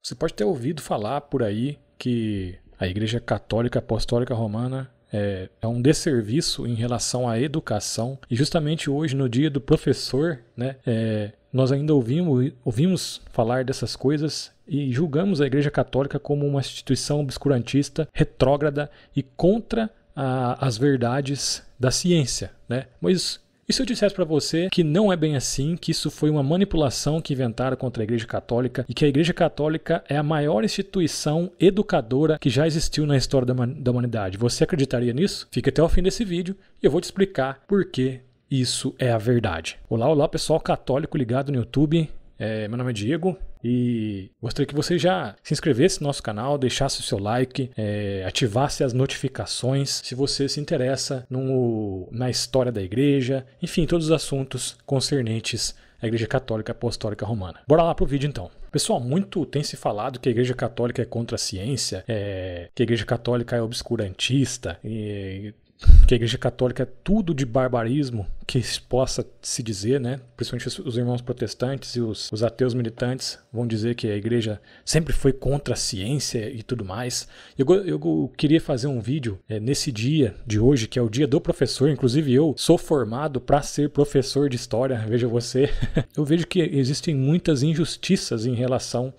Você pode ter ouvido falar por aí que a Igreja Católica Apostólica Romana é um desserviço em relação à educação. E justamente hoje, no dia do professor, né, nós ainda ouvimos falar dessas coisas e julgamos a Igreja Católica como uma instituição obscurantista, retrógrada e contra as verdades da ciência, né? Mas e se eu dissesse para você que não é bem assim, que isso foi uma manipulação que inventaram contra a Igreja Católica e que a Igreja Católica é a maior instituição educadora que já existiu na história da humanidade? Você acreditaria nisso? Fica até o fim desse vídeo e eu vou te explicar por que isso é a verdade. Olá, pessoal católico ligado no YouTube. Meu nome é Diego e gostaria que você já se inscrevesse no nosso canal, deixasse o seu like, ativasse as notificações se você se interessa na história da igreja, enfim, todos os assuntos concernentes à Igreja Católica Apostólica Romana. Bora lá pro vídeo então. Pessoal, muito tem se falado que a Igreja Católica é contra a ciência, que a Igreja Católica é obscurantista, que a Igreja Católica é tudo de barbarismo que possa se dizer, né? Principalmente os irmãos protestantes e os ateus militantes vão dizer que a Igreja sempre foi contra a ciência e tudo mais. Eu queria fazer um vídeo nesse dia de hoje, que é o dia do professor. Inclusive eu sou formado para ser professor de história, veja você. Eu vejo que existem muitas injustiças em relação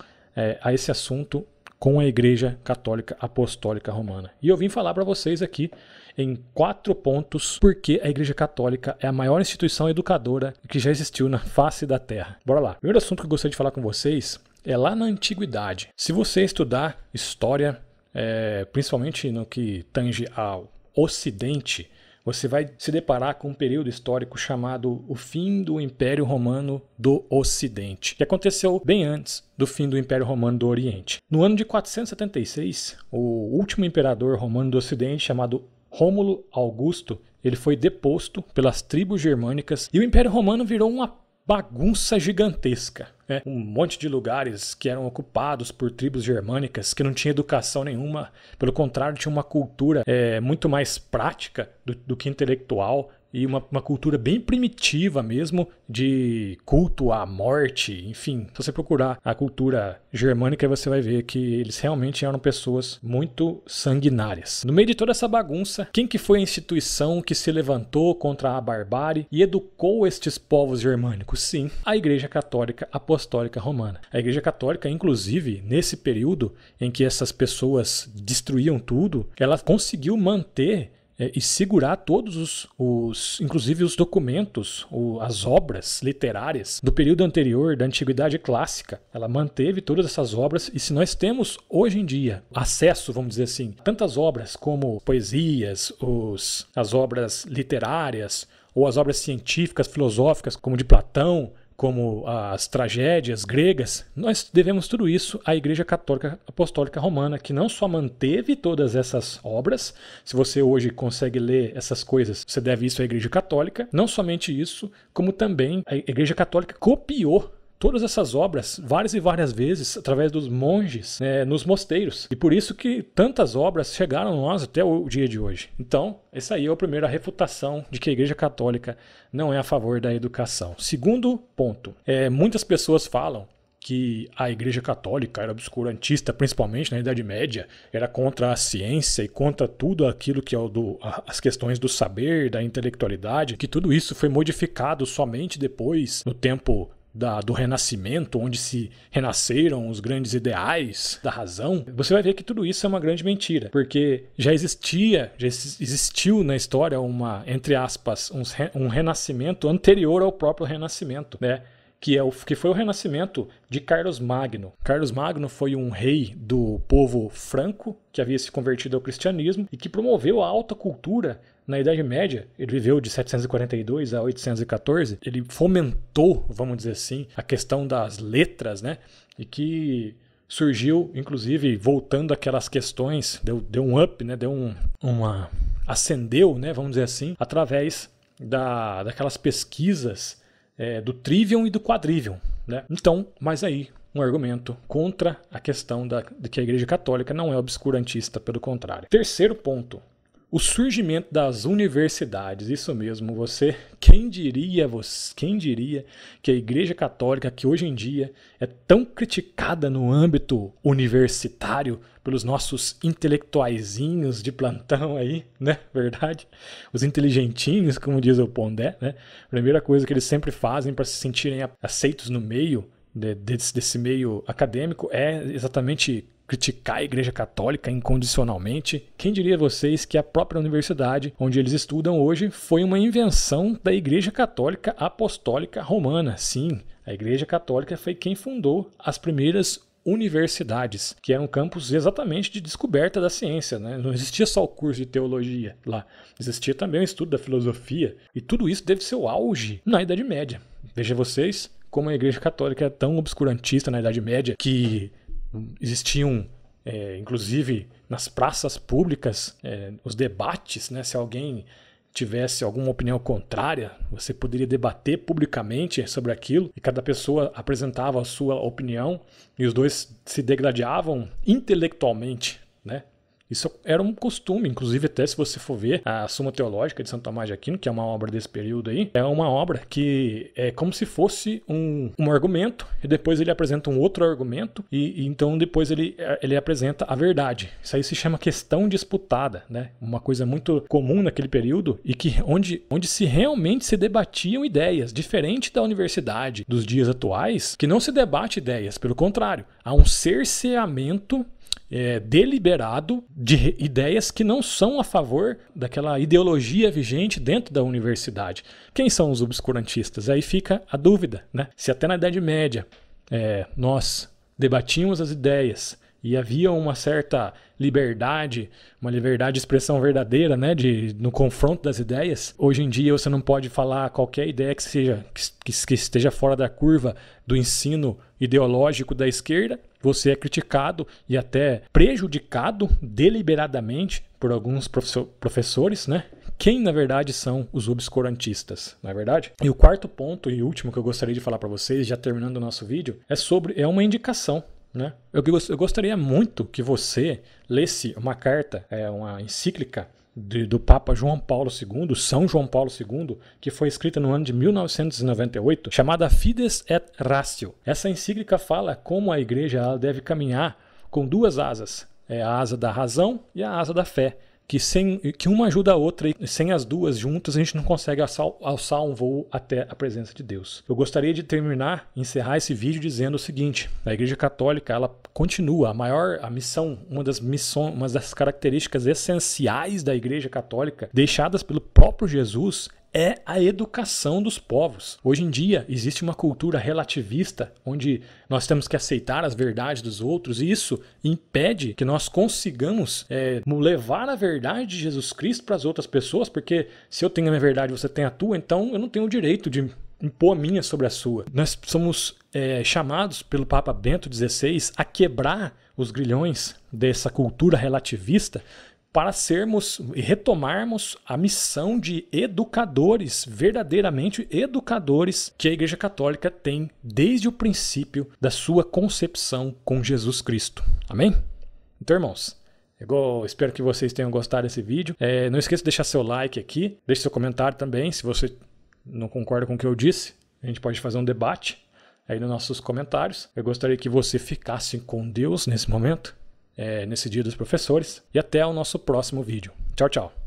a esse assunto com a Igreja Católica Apostólica Romana. E eu vim falar para vocês aqui em 4 pontos porque a Igreja Católica é a maior instituição educadora que já existiu na face da Terra. Bora lá. O primeiro assunto que eu gostaria de falar com vocês é lá na Antiguidade. Se você estudar história, principalmente no que tange ao Ocidente, você vai se deparar com um período histórico chamado o fim do Império Romano do Ocidente, que aconteceu bem antes do fim do Império Romano do Oriente. No ano de 476, o último imperador romano do Ocidente, chamado Rômulo Augusto, ele foi deposto pelas tribos germânicas e o Império Romano virou uma bagunça gigantesca. Um monte de lugares que eram ocupados por tribos germânicas que não tinha educação nenhuma, pelo contrário, tinha uma cultura muito mais prática do que intelectual e uma cultura bem primitiva mesmo, de culto à morte, enfim. Se você procurar a cultura germânica, você vai ver que eles realmente eram pessoas muito sanguinárias. No meio de toda essa bagunça, quem que foi a instituição que se levantou contra a barbárie e educou estes povos germânicos? Sim, a Igreja Católica Apostólica Romana. A Igreja Católica, inclusive, nesse período em que essas pessoas destruíam tudo, ela conseguiu manter e segurar todos inclusive os documentos, as obras literárias do período anterior, da Antiguidade Clássica. Ela manteve todas essas obras e se nós temos hoje em dia acesso, vamos dizer assim, tantas obras como poesias, as obras literárias ou as obras científicas, filosóficas, como de Platão, como as tragédias gregas, nós devemos tudo isso à Igreja Católica Apostólica Romana, que não só manteve todas essas obras. Se você hoje consegue ler essas coisas, você deve isso à Igreja Católica. Não somente isso, como também a Igreja Católica copiou todas essas obras várias e várias vezes através dos monges nos mosteiros. E por isso que tantas obras chegaram a nós até o dia de hoje. Então, essa aí é a primeira refutação de que a Igreja Católica não é a favor da educação. Segundo ponto, muitas pessoas falam que a Igreja Católica era obscurantista, principalmente na Idade Média, era contra a ciência e contra tudo aquilo que é as questões do saber, da intelectualidade, que tudo isso foi modificado somente depois, no tempo do Renascimento, onde se renasceram os grandes ideais da razão. Você vai ver que tudo isso é uma grande mentira, porque já existiu na história entre aspas, um renascimento anterior ao próprio Renascimento, né? Que foi o renascimento de Carlos Magno. Carlos Magno foi um rei do povo franco que havia se convertido ao cristianismo e que promoveu a alta cultura na Idade Média. Ele viveu de 742 a 814. Ele fomentou, vamos dizer assim, a questão das letras, né? E que surgiu, inclusive, voltando àquelas questões, deu um up, né? Acendeu, né? Vamos dizer assim, através daquelas pesquisas do trivium e do quadrivium, né? Então, mas aí um argumento contra a questão de que a Igreja Católica não é obscurantista, pelo contrário. Terceiro ponto, o surgimento das universidades, isso mesmo, quem diria que a Igreja Católica, que hoje em dia é tão criticada no âmbito universitário pelos nossos intelectuaizinhos de plantão aí, né, verdade? Os inteligentinhos, como diz o Pondé, né? A primeira coisa que eles sempre fazem para se sentirem aceitos no meio desse meio acadêmico é exatamente criticar a Igreja Católica incondicionalmente. Quem diria vocês que a própria universidade onde eles estudam hoje foi uma invenção da Igreja Católica Apostólica Romana? Sim, a Igreja Católica foi quem fundou as primeiras universidades, que eram campos exatamente de descoberta da ciência, né? Não existia só o curso de teologia lá, existia também o estudo da filosofia, e tudo isso deve ser o auge na Idade Média. Veja vocês como a Igreja Católica é tão obscurantista na Idade Média que existiam, inclusive nas praças públicas, os debates, né? Se alguém tivesse alguma opinião contrária, você poderia debater publicamente sobre aquilo e cada pessoa apresentava a sua opinião e os dois se degladiavam intelectualmente, né? Isso era um costume, inclusive até se você for ver a Suma Teológica de Santo Tomás de Aquino, que é uma obra desse período aí, é uma obra que é como se fosse um argumento, e depois ele apresenta um outro argumento, e então depois ele apresenta a verdade. Isso aí se chama questão disputada, né? Uma coisa muito comum naquele período, e que onde se realmente se debatiam ideias, diferente da universidade dos dias atuais, que não se debate ideias, pelo contrário, há um cerceamento deliberado de ideias que não são a favor daquela ideologia vigente dentro da universidade. Quem são os obscurantistas? Aí fica a dúvida, né? Se até na Idade Média nós debatíamos as ideias e havia uma certa liberdade, uma liberdade de expressão verdadeira, né, no confronto das ideias. Hoje em dia você não pode falar qualquer ideia que esteja fora da curva do ensino ideológico da esquerda. Você é criticado e até prejudicado deliberadamente por alguns professores, né? Quem, na verdade, são os obscurantistas, não é verdade? E o quarto ponto e último que eu gostaria de falar para vocês, já terminando o nosso vídeo, é uma indicação, né? Eu gostaria muito que você lesse uma carta, uma encíclica do Papa João Paulo II, São João Paulo II, que foi escrita no ano de 1998, chamada Fides et Ratio. Essa encíclica fala como a igreja deve caminhar com duas asas, a asa da razão e a asa da fé, que uma ajuda a outra, e sem as duas juntas a gente não consegue alçar um voo até a presença de Deus. Eu gostaria de encerrar esse vídeo dizendo o seguinte: a Igreja Católica, ela continua, a missão, uma das características essenciais da Igreja Católica, deixadas pelo próprio Jesus, é a educação dos povos. Hoje em dia existe uma cultura relativista onde nós temos que aceitar as verdades dos outros, e isso impede que nós consigamos levar a verdade de Jesus Cristo para as outras pessoas, porque se eu tenho a minha verdade e você tem a tua, então eu não tenho o direito de impor a minha sobre a sua. Nós somos chamados pelo Papa Bento XVI a quebrar os grilhões dessa cultura relativista para sermos e retomarmos a missão de educadores, verdadeiramente educadores, que a Igreja Católica tem desde o princípio da sua concepção com Jesus Cristo. Amém? Então, irmãos, eu espero que vocês tenham gostado desse vídeo. Não esqueça de deixar seu like aqui, deixe seu comentário também, se você não concorda com o que eu disse. A gente pode fazer um debate aí nos nossos comentários. Eu gostaria que você ficasse com Deus nesse momento, nesse Dia dos Professores, e até o nosso próximo vídeo. Tchau, tchau.